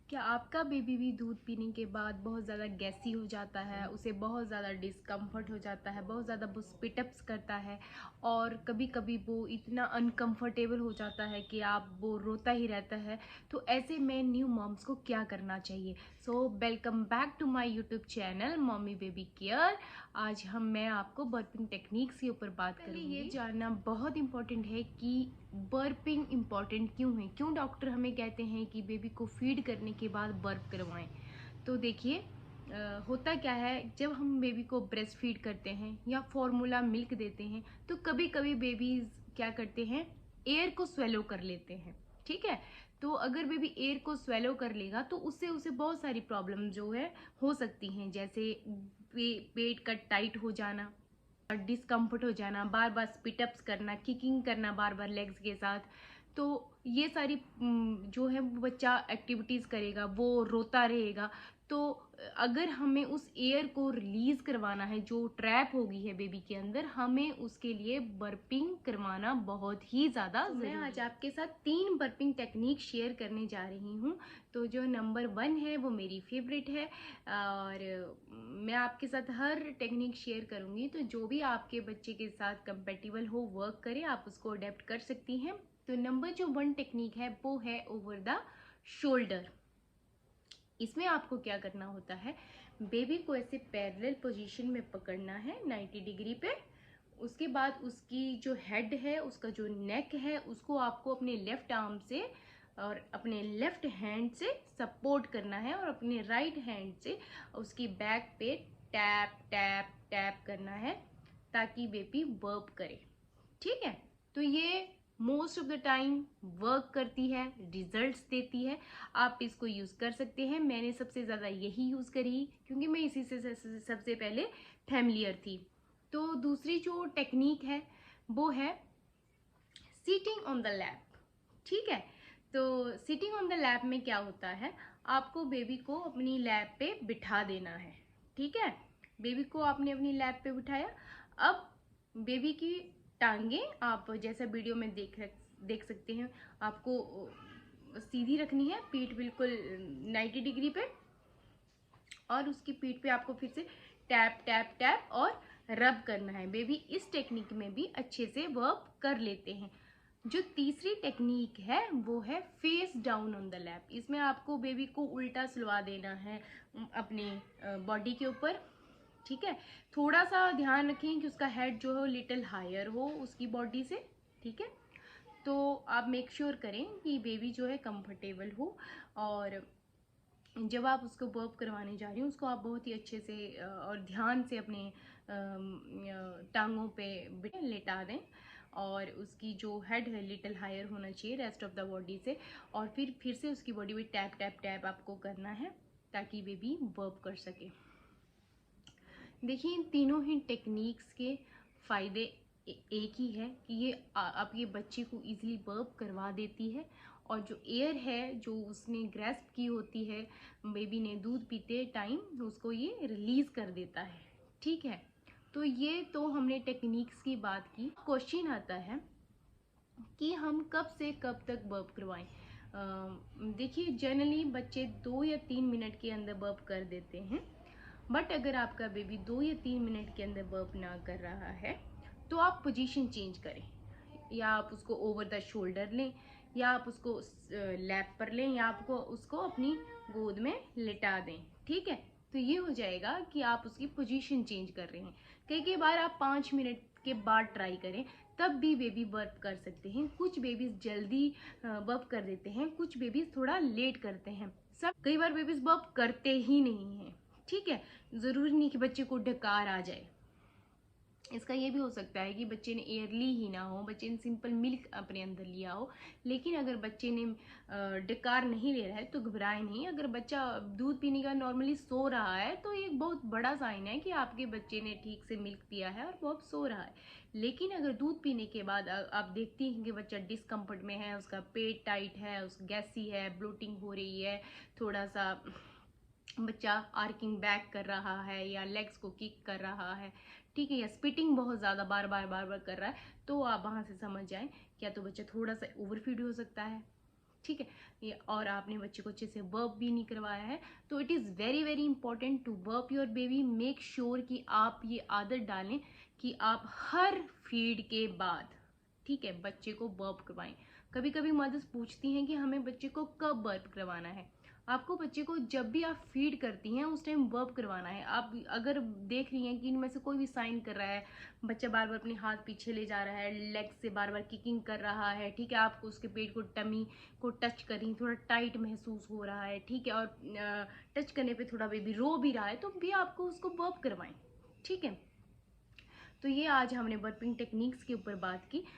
क्या आपका बेबी भी दूध पीने के बाद बहुत ज़्यादा गैसी हो जाता है, उसे बहुत ज़्यादा डिस्कम्फर्ट हो जाता है, बहुत ज़्यादा वो स्पिटअप्स करता है और कभी कभी वो इतना अनकंफर्टेबल हो जाता है कि आप वो रोता ही रहता है। तो ऐसे में न्यू मॉम्स को क्या करना चाहिए? So welcome back to my YouTube channel mommy baby care. आज मैं आपको बर्पिंग टेक्निक्स के ऊपर बात करूँगी। ये जानना बहुत इंपॉर्टेंट है कि बर्पिंग इम्पॉर्टेंट क्यों है, क्यों डॉक्टर हमें कहते हैं कि बेबी को फीड करने के बाद बर्प करवाएं। तो देखिए, होता क्या है, जब हम बेबी को ब्रेस्ट फीड करते हैं या फॉर्मूला मिल्क देते हैं तो कभी कभी बेबीज क्या करते हैं, एयर को स्वेलो कर लेते हैं। ठीक है, तो अगर बेबी एयर को स्वेलो कर लेगा तो उससे उसे बहुत सारी प्रॉब्लम जो है हो सकती हैं, जैसे पेट का टाइट हो जाना, डिस्कम्फर्ट हो जाना, बार बार स्पिटअप्स करना, किकिंग करना बार बार लेग्स के साथ। तो ये सारी जो है वो बच्चा एक्टिविटीज़ करेगा, वो रोता रहेगा। तो अगर हमें उस एयर को रिलीज करवाना है जो ट्रैप हो गई है बेबी के अंदर, हमें उसके लिए बर्पिंग करवाना बहुत ही ज़्यादा जरूरी है। मैं आज आपके साथ 3 बर्पिंग टेक्निक शेयर करने जा रही हूँ। तो जो नंबर 1 है वो मेरी फेवरेट है और मैं आपके साथ हर टेक्निक शेयर करूँगी, तो जो भी आपके बच्चे के साथ कंपेटिबल हो, वर्क करे, आप उसको अडेप्ट कर सकती हैं। तो नंबर जो 1 टेक्निक है वो है ओवर द शोल्डर। इसमें आपको क्या करना होता है, बेबी को ऐसे पैरेलल पोजीशन में पकड़ना है 90 डिग्री पे। उसके बाद उसकी जो हेड है, उसका जो नेक है, उसको आपको अपने लेफ्ट आर्म से और अपने लेफ्ट हैंड से सपोर्ट करना है और अपने राइट हैंड से उसकी बैक पे टैप टैप टैप करना है ताकि बेबी बर्प करे। ठीक है, तो ये most of the time work करती है, रिजल्ट्स देती है। आप इसको यूज़ कर सकते हैं। मैंने सबसे ज़्यादा यही यूज़ करी क्योंकि मैं इसी से सबसे पहले फैमिलियर थी। तो दूसरी जो टेक्निक है वो है सीटिंग ऑन द लैप। ठीक है, तो सिटिंग ऑन द लैप में क्या होता है, आपको बेबी को अपनी लैप पे बिठा देना है। ठीक है, बेबी को आपने अपनी लैप पे बिठाया। अब बेबी की टांगे आप जैसा वीडियो में देख सकते हैं, आपको सीधी रखनी है, पीठ बिल्कुल 90 डिग्री पे, और उसकी पीठ पे आपको फिर से टैप टैप टैप और रब करना है। बेबी इस टेक्निक में भी अच्छे से वर्क कर लेते हैं। जो तीसरी टेक्निक है वो है face down on the lap. इसमें आपको बेबी को उल्टा सुलवा देना है अपने बॉडी के ऊपर। ठीक है, थोड़ा सा ध्यान रखें कि उसका हेड जो है लिटिल हायर हो उसकी बॉडी से। ठीक है, तो आप मेक श्योर करें कि बेबी जो है कंफर्टेबल हो, और जब आप उसको बर्प करवाने जा रही हूँ उसको आप बहुत ही अच्छे से और ध्यान से अपने टांगों पे लेटा दें, और उसकी जो हेड है लिटिल हायर होना चाहिए रेस्ट ऑफ द बॉडी से, और फिर से उसकी बॉडी में टैप टैप टैप आपको करना है ताकि बेबी बर्प कर सके। देखिए, इन तीनों ही टेक्निक्स के फ़ायदे एक ही है कि ये आपके बच्चे को इजीली बर्प करवा देती है, और जो एयर है जो उसने ग्रैस्प की होती है बेबी ने दूध पीते टाइम, उसको ये रिलीज़ कर देता है। ठीक है, तो ये तो हमने टेक्निक्स की बात की। क्वेश्चन आता है कि हम कब से कब तक बर्प करवाएं। देखिए, जनरली बच्चे 2 या 3 मिनट के अंदर बर्प कर देते हैं, बट अगर आपका बेबी 2 या 3 मिनट के अंदर बर्प ना कर रहा है तो आप पोजीशन चेंज करें, या आप उसको ओवर द शोल्डर लें, या आप उसको लैप पर लें, या आपको उसको अपनी गोद में लिटा दें। ठीक है, तो ये हो जाएगा कि आप उसकी पोजीशन चेंज कर रहे हैं। कई बार आप 5 मिनट के बाद ट्राई करें, तब भी बेबी बर्प कर सकते हैं। कुछ बेबीज जल्दी बर्प कर देते हैं, कुछ बेबीज थोड़ा लेट करते हैं। कई बार बेबीज बर्प करते ही नहीं हैं। ठीक है, ज़रूरी नहीं कि बच्चे को डकार आ जाए। इसका ये भी हो सकता है कि बच्चे ने एयरली ही ना हो, बच्चे ने सिंपल मिल्क अपने अंदर लिया हो। लेकिन अगर बच्चे ने डकार नहीं ले रहा है तो घबराए नहीं। अगर बच्चा दूध पीने का नॉर्मली सो रहा है तो ये बहुत बड़ा साइन है कि आपके बच्चे ने ठीक से मिल्क पिया है और बहुत सो रहा है। लेकिन अगर दूध पीने के बाद आप देखती हैं कि बच्चा डिस्कम्फर्ट में है, उसका पेट टाइट है, उस गैसी है, ब्लोटिंग हो रही है, थोड़ा सा बच्चा आर्किंग बैक कर रहा है या लेग्स को किक कर रहा है, ठीक है, या स्पिटिंग बहुत ज़्यादा बार बार कर रहा है, तो आप वहाँ से समझ जाएं क्या तो बच्चा थोड़ा सा ओवरफीड हो सकता है। ठीक है। ये और आपने बच्चे को अच्छे से बर्प भी नहीं करवाया है, तो it is very very important to burp your baby. Make sure कि आप ये आदत डालें कि आप हर फीड के बाद, ठीक है, बच्चे को बर्प करवाएं। कभी कभी मदर्स पूछती हैं कि हमें बच्चे को कब बर्प करवाना है। आपको बच्चे को जब भी आप फीड करती हैं उस टाइम बर्प करवाना है। आप अगर देख रही हैं कि इनमें से कोई भी साइन कर रहा है, बच्चा बार बार अपने हाथ पीछे ले जा रहा है, लेग से बार बार किकिंग कर रहा है, ठीक है, आपको उसके पेट को, टमी को टच करी, थोड़ा टाइट महसूस हो रहा है, ठीक है, और टच करने पे थोड़ा बेबी रो भी रहा है, तो भी आपको उसको बर्प करवाएं, ठीक है। तो ये आज हमने बर्पिंग टेक्निक्स के ऊपर बात की।